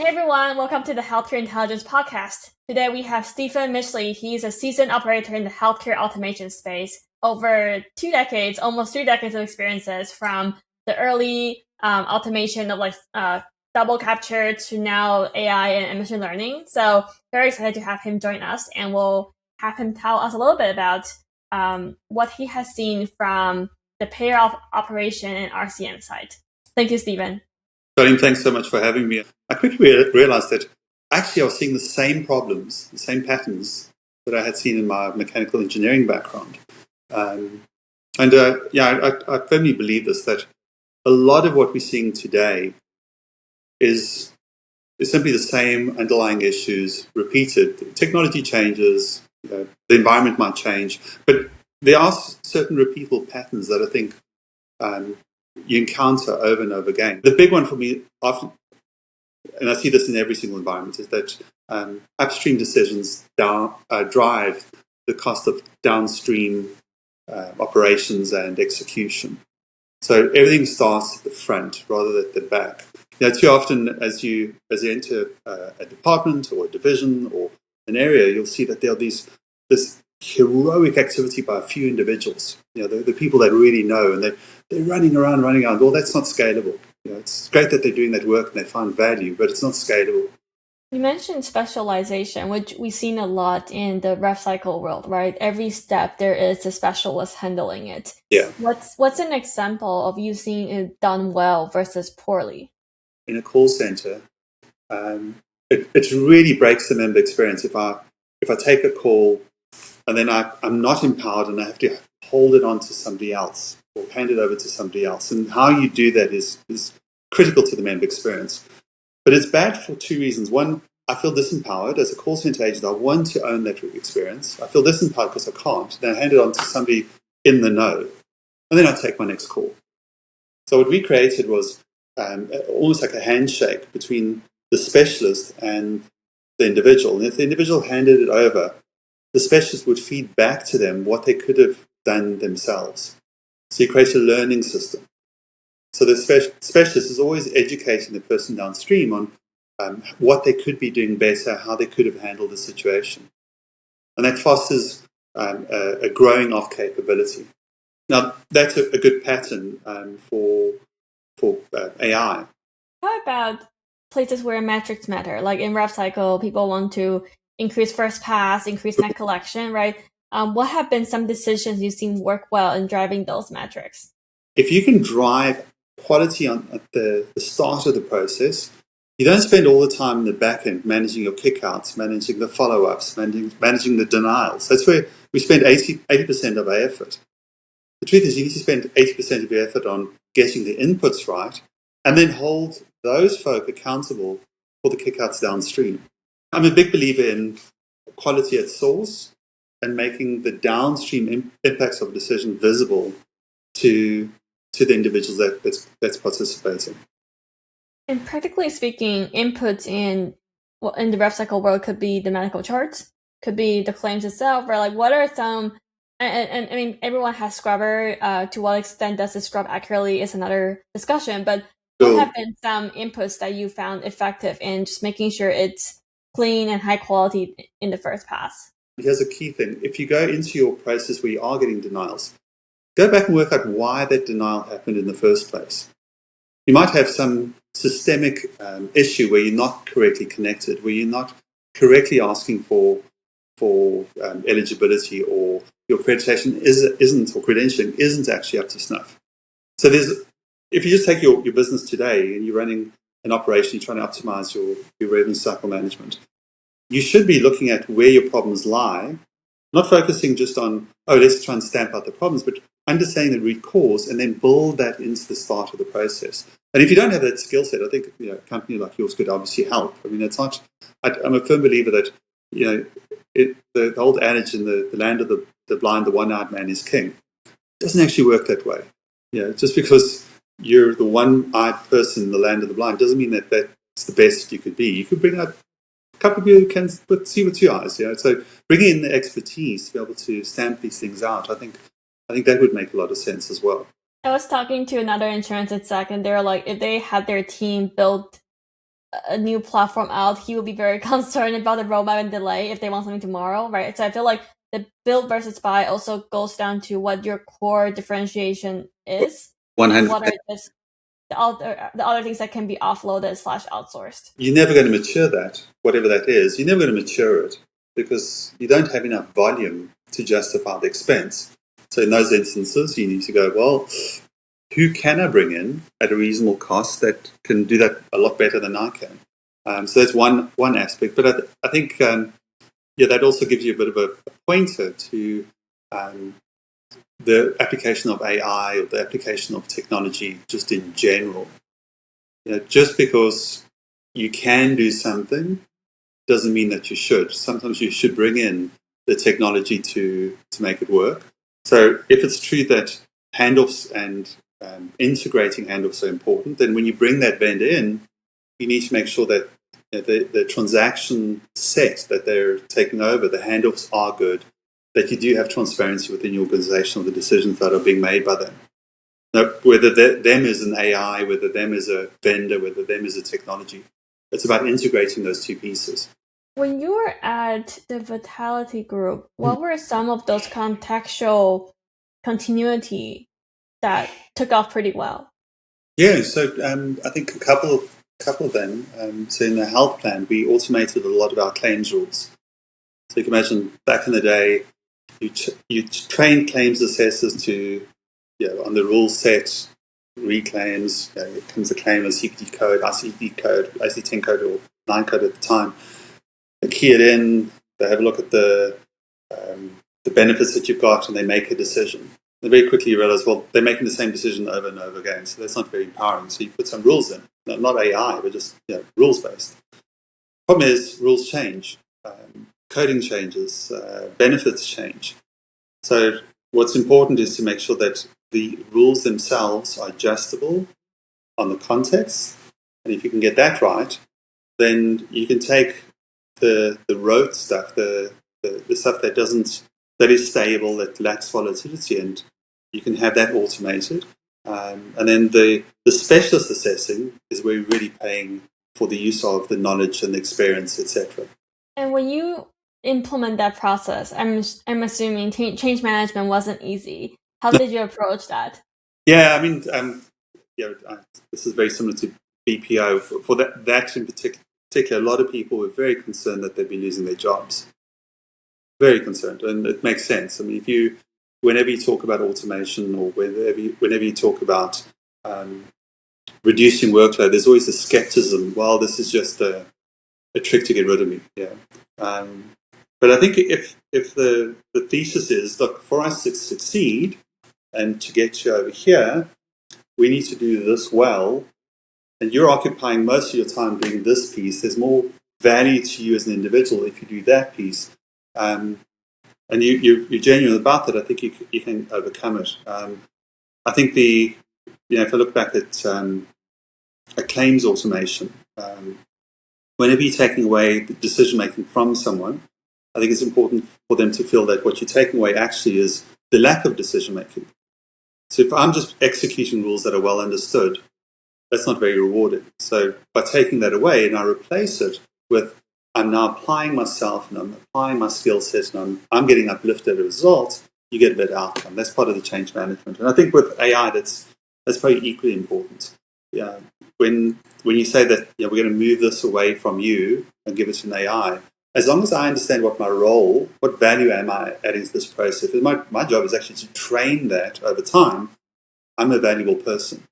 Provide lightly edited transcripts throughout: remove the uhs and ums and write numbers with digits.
Hey everyone, welcome to the Healthcare Intelligence Podcast. Today we have Stephen Mitchley. He's a seasoned operator in the healthcare automation space. Over 2 decades, almost 3 decades of experiences from the early automation of double capture to now AI and machine learning. So very excited to have him join us, and we'll have him tell us a little bit about what he has seen from the payer operation and RCM side. Thank you, Stephen. Charlene, thanks so much for having me. I quickly realized that actually I was seeing the same problems, the same patterns that I had seen in my mechanical engineering background. I firmly believe this, that a lot of what we're seeing today is simply the same underlying issues repeated. Technology changes, the environment might change, but there are certain repeatable patterns that I think you encounter over and over again. The big one for me, often, and I see this in every single environment, is that upstream decisions drive the cost of downstream operations and execution. So everything starts at the front rather than at the back. Too often as you enter a department or a division or an area, you'll see that there are this heroic activity by a few individuals. The people that really know, and they're running around. Well, that's not scalable. It's great that they're doing that work and they find value, but it's not scalable. You mentioned specialization, which we've seen a lot in the rev cycle world, right? Every step there is a specialist handling it. Yeah. What's an example of you seeing it done well versus poorly? In a call center, it really breaks the member experience if I take a call and then I'm not empowered and I have to hold it on to somebody else or hand it over to somebody else. And how you do that is critical to the member experience. But it's bad for two reasons. One, I feel disempowered. As a call center agent, I want to own that experience. I feel disempowered because I can't. Then I hand it on to somebody in the know. And then I take my next call. So what we created was almost like a handshake between the specialist and the individual. And if the individual handed it over, the specialist would feed back to them what they could have done themselves. So you create a learning system. So the specialist is always educating the person downstream on what they could be doing better, how they could have handled the situation. And that fosters a growing of capability. Now, that's a good pattern for AI. How about places where metrics matter? Like in rev cycle, people want to increase first pass, increase net collection, right? What have been some decisions you've seen work well in driving those metrics? If you can drive quality at the start of the process, you don't spend all the time in the back end managing your kickouts, managing the follow-ups, managing the denials. That's where we spend 80% of our effort. The truth is you need to spend 80% of your effort on getting the inputs right and then hold those folk accountable for the kickouts downstream. I'm a big believer in quality at source and making the downstream impacts of a decision visible to the individuals that's participating. And practically speaking, inputs in the rev cycle world could be the medical charts, could be the claims itself, or like what are some, and I mean, everyone has scrubber. To what extent does it scrub accurately is another discussion, but what have been some inputs that you found effective in just making sure it's clean and high quality in the first pass? Here's a key thing. If you go into your process where you are getting denials, go back and work out why that denial happened in the first place. You might have some systemic issue where you're not correctly connected, where you're not correctly asking for eligibility, or your accreditation isn't, or credentialing isn't actually up to snuff. So if you just take your business today and you're running an operation, you're trying to optimize your revenue cycle management, you should be looking at where your problems lie, not focusing just on, let's try and stamp out the problems, but understanding the root cause and then build that into the start of the process. And if you don't have that skill set, I think a company like yours could obviously help. I mean, it's not. I'm a firm believer that the old adage in the land of the blind, the one-eyed man is king. It doesn't actually work that way. Just because you're the one-eyed person in the land of the blind doesn't mean that that's the best you could be. You could bring out a couple of people who can see with 2 eyes. So bringing in the expertise to be able to stamp these things out, I think that would make a lot of sense as well. I was talking to another insurance exec, and they're like, if they had their team build a new platform out, he will be very concerned about the roadmap and delay if they want something tomorrow, right? So I feel like the build versus buy also goes down to what your core differentiation is, and what 100%. are just the other things that can be offloaded / outsourced. You're never going to mature that, whatever that is. You're never going to mature it because you don't have enough volume to justify the expense. So in those instances, you need to go, well, who can I bring in at a reasonable cost that can do that a lot better than I can? So that's one aspect. But I think, that also gives you a bit of a pointer to the application of AI or the application of technology just in general. Just because you can do something doesn't mean that you should. Sometimes you should bring in the technology to make it work. So if it's true that handoffs and integrating handoffs are important, then when you bring that vendor in, you need to make sure that the transaction set that they're taking over, the handoffs are good, that you do have transparency within your organization of the decisions that are being made by them. Now, whether them is an AI, whether them is a vendor, whether them is a technology, it's about integrating those two pieces. When you were at the Vitality Group, what were some of those contextual continuity that took off pretty well? Yeah, so I think a couple of them. So in the health plan, we automated a lot of our claims rules. So you can imagine back in the day, you train claims assessors to, on the rule set, reclaims, it comes a claim as CPT code, ICD code, ICD-10 code or 9 code at the time. They key it in, they have a look at the benefits that you've got, and they make a decision. And very quickly you realize, well, they're making the same decision over and over again, so that's not very empowering. So you put some rules in, not AI, but just rules-based. Problem is, rules change. Coding changes, benefits change. So what's important is to make sure that the rules themselves are adjustable on the context. And if you can get that right, then you can take the rote stuff, the stuff that is stable, that lacks volatility, and you can have that automated. And then the specialist assessing is where you're really paying for the use of the knowledge and the experience, etc. And when you implement that process, I'm assuming change management wasn't easy. How did you approach that? Yeah, I mean, this is very similar to BPO. For that in particular, a lot of people were very concerned that they'd be losing their jobs. Very concerned, and it makes sense. I mean, whenever you talk about automation or whenever you talk about reducing workload, there's always a skepticism. Well, this is just a trick to get rid of me. Yeah. But I think if the thesis is, look, for us to succeed and to get you over here, we need to do this well, and you're occupying most of your time doing this piece, there's more value to you as an individual if you do that piece. And you're genuine about that, I think you can overcome it. I think if I look back at claims automation, whenever you're taking away the decision-making from someone, I think it's important for them to feel that what you're taking away actually is the lack of decision-making. So if I'm just executing rules that are well understood, that's not very rewarding. So by taking that away and I replace it with I'm now applying myself and I'm applying my skill set and I'm getting uplifted as a result, you get a better outcome. That's part of the change management. And I think with AI, that's probably equally important. Yeah, when you say that we're going to move this away from you and give it to an AI, as long as I understand what my role, what value am I adding to this process, my job is actually to train that over time, I'm a valuable person.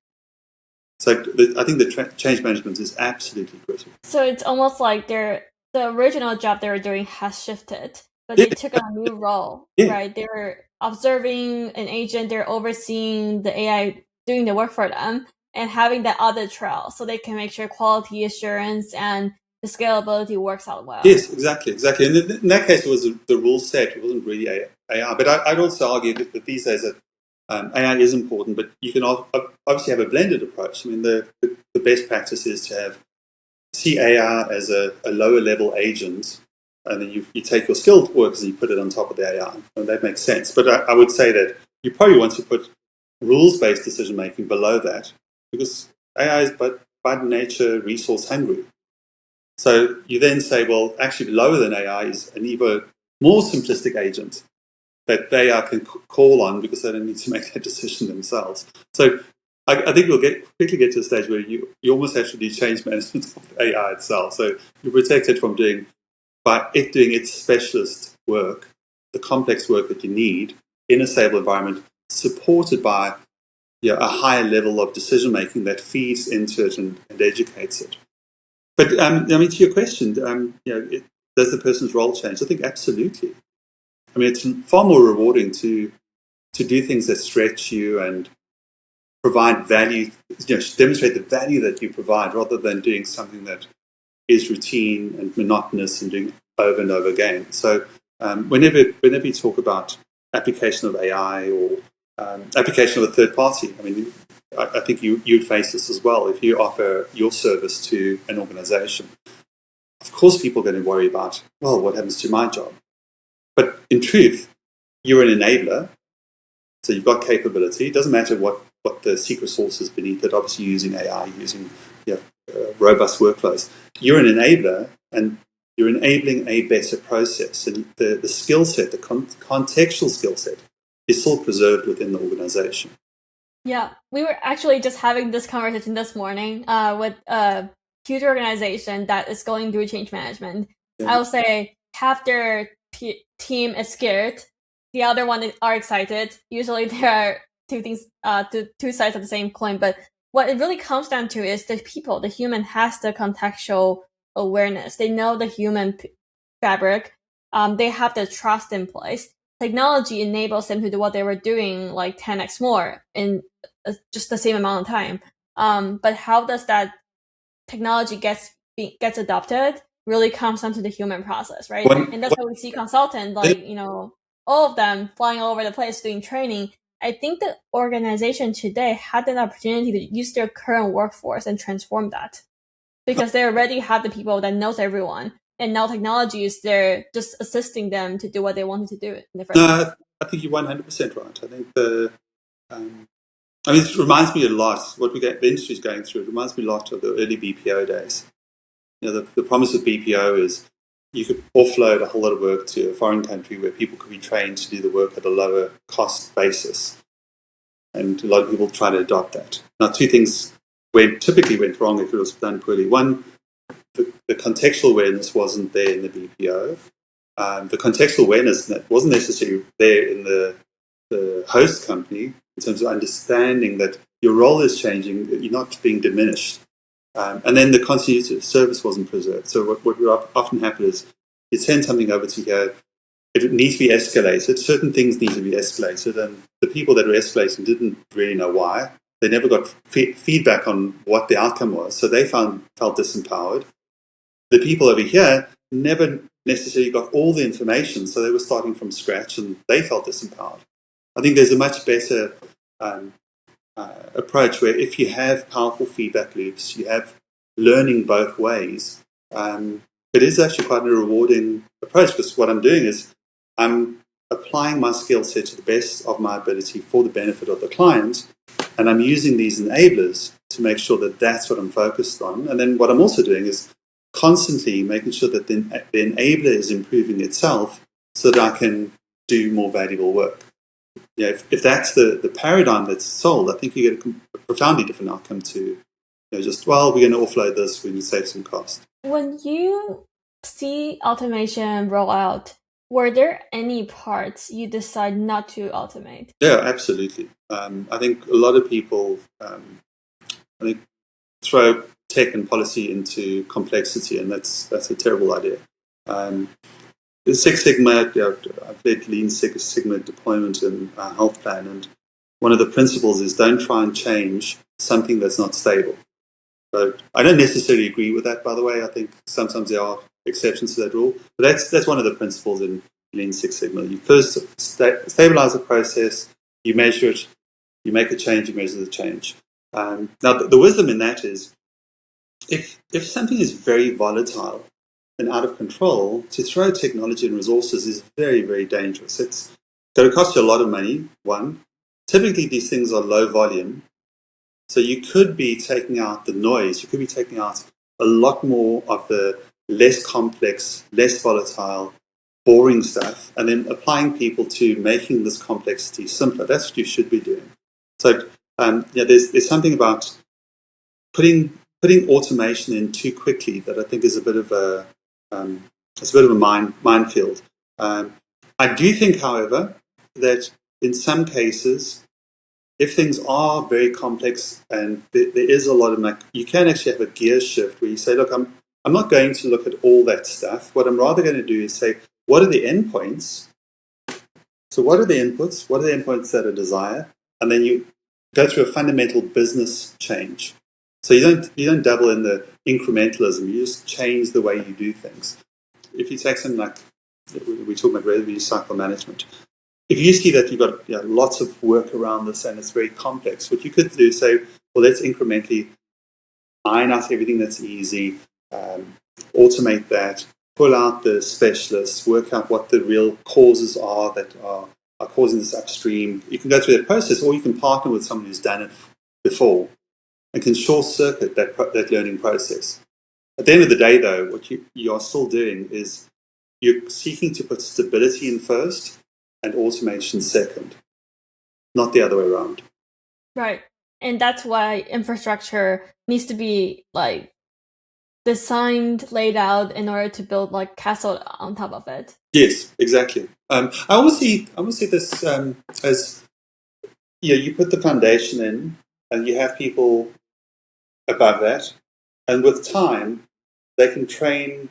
So I think the change management is absolutely critical. So it's almost like the original job they were doing has shifted, but they took on a new role, right? They were observing an agent, they're overseeing the AI doing the work for them, and having that audit trail so they can make sure quality assurance and the scalability works out well. Yes, exactly. And in that case, it was the rule set. It wasn't really AI. But I'd also argue that these days that AI is important, but you can obviously have a blended approach. I mean, the best practice is to see AI as a lower level agent, and then you take your skilled workers and you put it on top of the AI. And that makes sense. But I would say that you probably want to put rules-based decision-making below that, because AI is by nature resource hungry. So you then say, well, actually lower than AI is an even more simplistic agent that they can call on because they don't need to make that decision themselves. So I think we'll quickly get to a stage where you almost have to do change management of the AI itself. So you protect it from by it doing its specialist work, the complex work that you need in a stable environment, supported by a higher level of decision making that feeds into it and educates it. But to your question, does the person's role change? I think absolutely. I mean, it's far more rewarding to do things that stretch you and provide value, demonstrate the value that you provide, rather than doing something that is routine and monotonous and doing over and over again. So whenever you talk about application of AI or application of a third party, I mean, I think you'd face this as well. If you offer your service to an organization, of course people are going to worry about, well, what happens to my job? But in truth, you're an enabler, so you've got capability. It doesn't matter what the secret source is beneath it, obviously using AI, using robust workflows. You're an enabler, and you're enabling a better process. And the skill set, the contextual skill set, is still preserved within the organization. Yeah, we were actually just having this conversation this morning with a huge organization that is going through change management. Yeah. I will say half their team is scared, the other one are excited. Usually there are two things, two sides of the same coin, but what it really comes down to is the people, the human has the contextual awareness. They know the human fabric. They have the trust in place. Technology enables them to do what they were doing like 10x more in just the same amount of time. But how does that technology gets adopted really comes down to the human process, right? And that's why we see consultants all of them flying all over the place doing training. I think the organization today had an opportunity to use their current workforce and transform that, because they already have the people that knows everyone. And now technology is there just assisting them to do what they wanted to do in the first place. I think you're 100% right. I think it reminds me a lot, the industry is going through, it reminds me a lot of the early BPO days. The promise of BPO is you could offload a whole lot of work to a foreign country where people could be trained to do the work at a lower cost basis. And a lot of people try to adopt that. Now, two things typically went wrong if it was done poorly. One, the contextual awareness wasn't there in the BPO. The contextual awareness that wasn't necessarily there in the host company in terms of understanding that your role is changing, that you're not being diminished. And then the continuity of service wasn't preserved. So what would often happen is you send something over to here, it needs to be escalated. Certain things need to be escalated, and the people that were escalating didn't really know why. They never got feedback on what the outcome was, so they felt disempowered. The people over here never necessarily got all the information, so they were starting from scratch, and they felt disempowered. I think there's a much better approach where if you have powerful feedback loops, you have learning both ways, it is actually quite a rewarding approach, because what I'm doing is I'm applying my skill set to the best of my ability for the benefit of the client, and I'm using these enablers to make sure that that's what I'm focused on. And then what I'm also doing is constantly making sure that the enabler is improving itself so that I can do more valuable work. If that's the paradigm that's sold, I think you get a profoundly different outcome to we're going to offload this, we can save some cost. When you see automation roll out, were there any parts you decide not to automate? Yeah, absolutely. I think a lot of people throw tech and policy into complexity, and that's a terrible idea. The Six Sigma, I've led Lean Six Sigma deployment and health plan, and one of the principles is don't try and change something that's not stable. So I don't necessarily agree with that, by the way. I think sometimes there are exceptions to that rule, but that's one of the principles in Lean Six Sigma. You first stabilize the process, you measure it, you make a change, you measure the change. Now, the wisdom in that is if something is very volatile and out of control, to throw technology and resources is very, very dangerous. It's going to cost you a lot of money, one. Typically, these things are low volume. So you could be taking out the noise. You could be taking out a lot more of the less complex, less volatile, boring stuff, and then applying people to making this complexity simpler. That's what you should be doing. So there's something about putting automation in too quickly that I think is a bit of a minefield. I do think, however, that in some cases, if things are very complex and there is a lot of you can actually have a gear shift where you say, look, I'm not going to look at all that stuff. What I'm rather going to do is say, what are the endpoints? So what are the inputs? What are the endpoints that are desired? And then you go through a fundamental business change. So you don't dabble in the incrementalism. You just change the way you do things. If you take something like we talk about revenue cycle management, if you see that you've got lots of work around this and it's very complex, what you could do is say, well, let's incrementally iron out everything that's easy, automate that, pull out the specialists, work out what the real causes are that are causing this upstream. You can go through that process, or you can partner with someone who's done it before and can short circuit that learning process. At the end of the day, though, what you are still doing is you're seeking to put stability in first and automation second, not the other way around. Right. And that's why infrastructure needs to be designed, laid out in order to build castle on top of it. Yes, exactly. I always see this as you put the foundation in and you have people above that, and with time they can train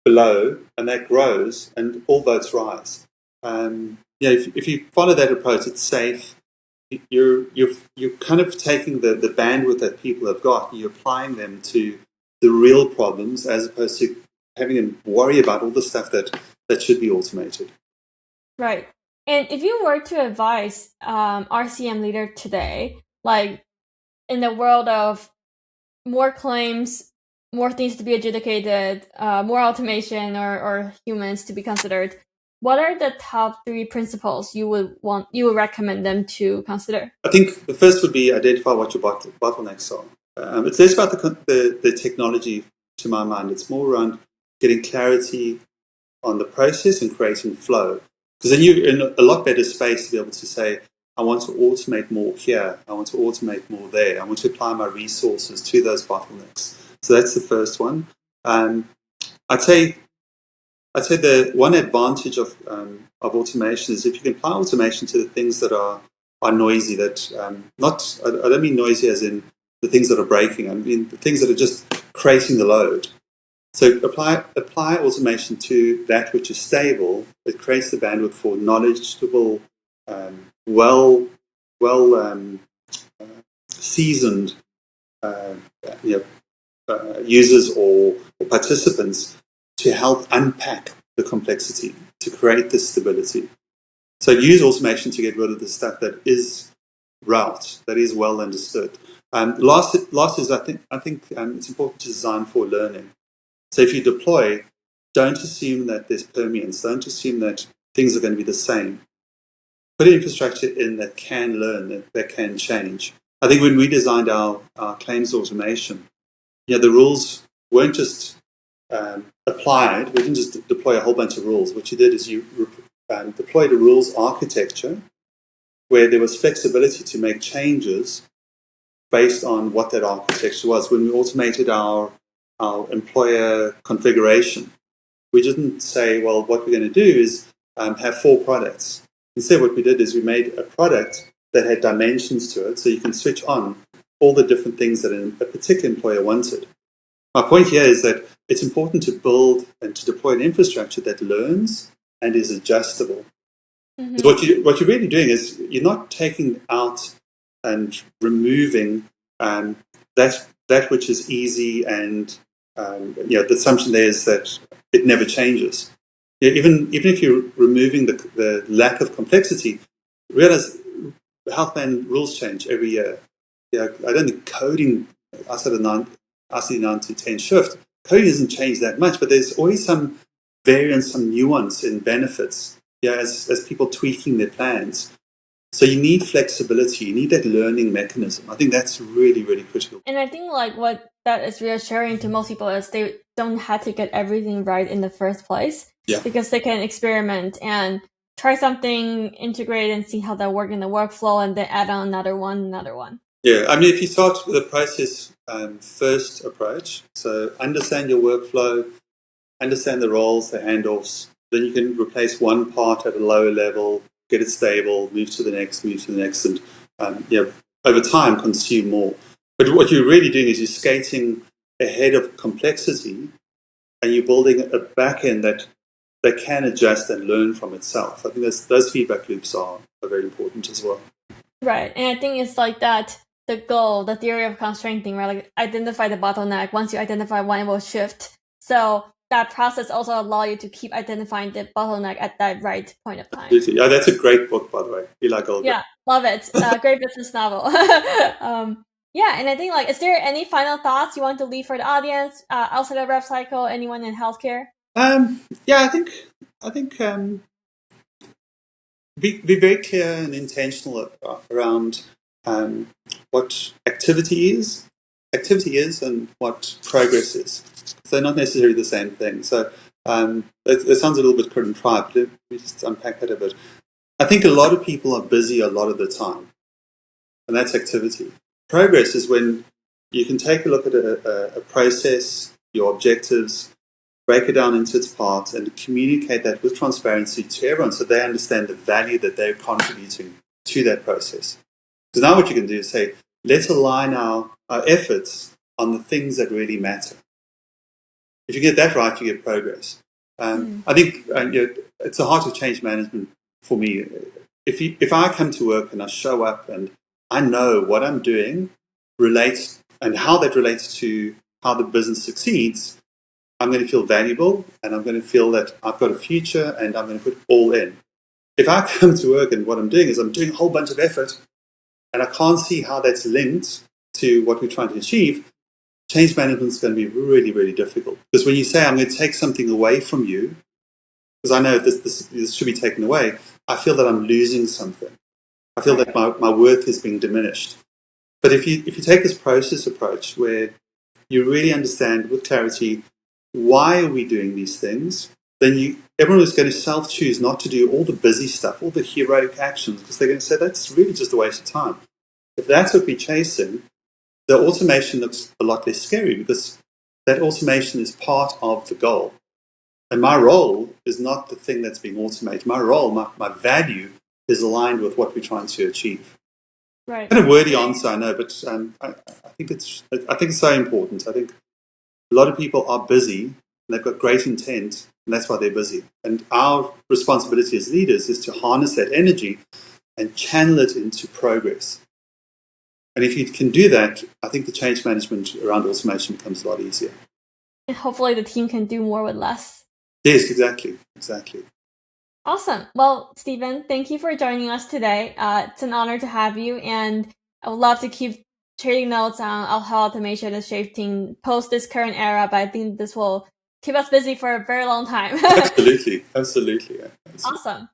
below, and that grows, and all boats rise. If you follow that approach, it's safe. You're kind of taking the bandwidth that people have got, and you're applying them to the real problems, as opposed to having them worry about all the stuff that should be automated. Right. And if you were to advise RCM leader today, in the world of more claims, more things to be adjudicated, more automation or humans to be considered, what are the top 3 principles you would recommend them to consider? I think the first would be identify what your bottlenecks are. It's less about the technology, to my mind. It's more around getting clarity on the process and creating flow. Because then you're in a lot better space to be able to say, I want to automate more here. I want to automate more there. I want to apply my resources to those bottlenecks. So that's the first one. I'd say the one advantage of automation is if you can apply automation to the things that are noisy. That I don't mean noisy as in the things that are breaking. I mean the things that are just creating the load. So apply automation to that which is stable. It creates the bandwidth for knowledgeable, seasoned users or participants to help unpack the complexity, to create this stability. So use automation to get rid of the stuff that is route, that is well understood. Last is I think it's important to design for learning. So if you deploy, don't assume that there's permeance. Don't assume that things are going to be the same. Put infrastructure in that can learn, that can change. I think when we designed our claims automation, the rules weren't just applied. We didn't just deploy a whole bunch of rules. What you did is you deployed a rules architecture where there was flexibility to make changes based on what that architecture was. When we automated our employer configuration, we didn't say, well, what we're going to do is have 4 products. Instead, what we did is we made a product that had dimensions to it, so you can switch on all the different things that a particular employer wanted. My point here is that it's important to build and to deploy an infrastructure that learns and is adjustable. Mm-hmm. What you're really doing is you're not taking out and removing that which is easy, and the assumption there is that it never changes. Even if you're removing the lack of complexity, realize health plan rules change every year. I don't think coding outside of the 9 to 10 shift, coding doesn't change that much, but there's always some variance, some nuance in benefits as people tweaking their plans. So you need flexibility, you need that learning mechanism. I think that's really, really critical. And I think what that is reassuring to most people is they don't have to get everything right in the first place. Yeah. Because they can experiment and try something, integrate and see how that works in the workflow, and then add on another one. Yeah, I mean, if you start with a process first approach, so understand your workflow, understand the roles, the handoffs, then you can replace one part at a lower level, get it stable, move to the next, and over time consume more. But what you're really doing is you're skating ahead of complexity, and you're building a back end that can adjust and learn from itself. I think those feedback loops are very important as well. Right, and I think it's like that. The goal, the theory of constraint thing, right? Like identify the bottleneck. Once you identify one, it will shift. So that process also allow you to keep identifying the bottleneck at that right point of time. Yeah, that's a great book, by the way. Eli Goldberg. Yeah, love it. Great business novel. Yeah, and I think is there any final thoughts you want to leave for the audience outside of rev cycle? Anyone in healthcare? Yeah, I think be very clear and intentional around what activity is, and what progress is. They're not necessarily the same thing. So it sounds a little bit cut and dry, but let me just unpack that a bit. I think a lot of people are busy a lot of the time, and that's activity. Progress is when you can take a look at a process, your objectives, break it down into its parts, and communicate that with transparency to everyone so they understand the value that they're contributing to that process. So now what you can do is say, let's align our efforts on the things that really matter. If you get that right, you get progress. I think it's the heart of change management for me. If I come to work and I show up and I know what I'm doing relates and how that relates to how the business succeeds, I'm going to feel valuable and I'm going to feel that I've got a future and I'm going to put all in. If I come to work and what I'm doing is I'm doing a whole bunch of effort and I can't see how that's linked to what we're trying to achieve, change management is going to be really, really difficult. Because when you say I'm going to take something away from you, because I know this should be taken away, I feel that I'm losing something. I feel that my worth is being diminished. But if you take this process approach where you really understand with clarity why are we doing these things, then everyone is going to self-choose not to do all the busy stuff, all the heroic actions, because they're going to say that's really just a waste of time. If that's what we're chasing, the automation looks a lot less scary because that automation is part of the goal. And my role is not the thing that's being automated. My role, my value is aligned with what we're trying to achieve. Right. Kind of wordy answer, I know, but I think it's so important. I think a lot of people are busy and they've got great intent, and that's why they're busy. And our responsibility as leaders is to harness that energy and channel it into progress. And if you can do that, I think the change management around automation becomes a lot easier. And hopefully the team can do more with less. Yes, exactly. Awesome. Well, Stephen, thank you for joining us today. It's an honor to have you, and I would love to keep trading notes on how automation is shaping post this current era, but I think this will keep us busy for a very long time. Absolutely. Awesome.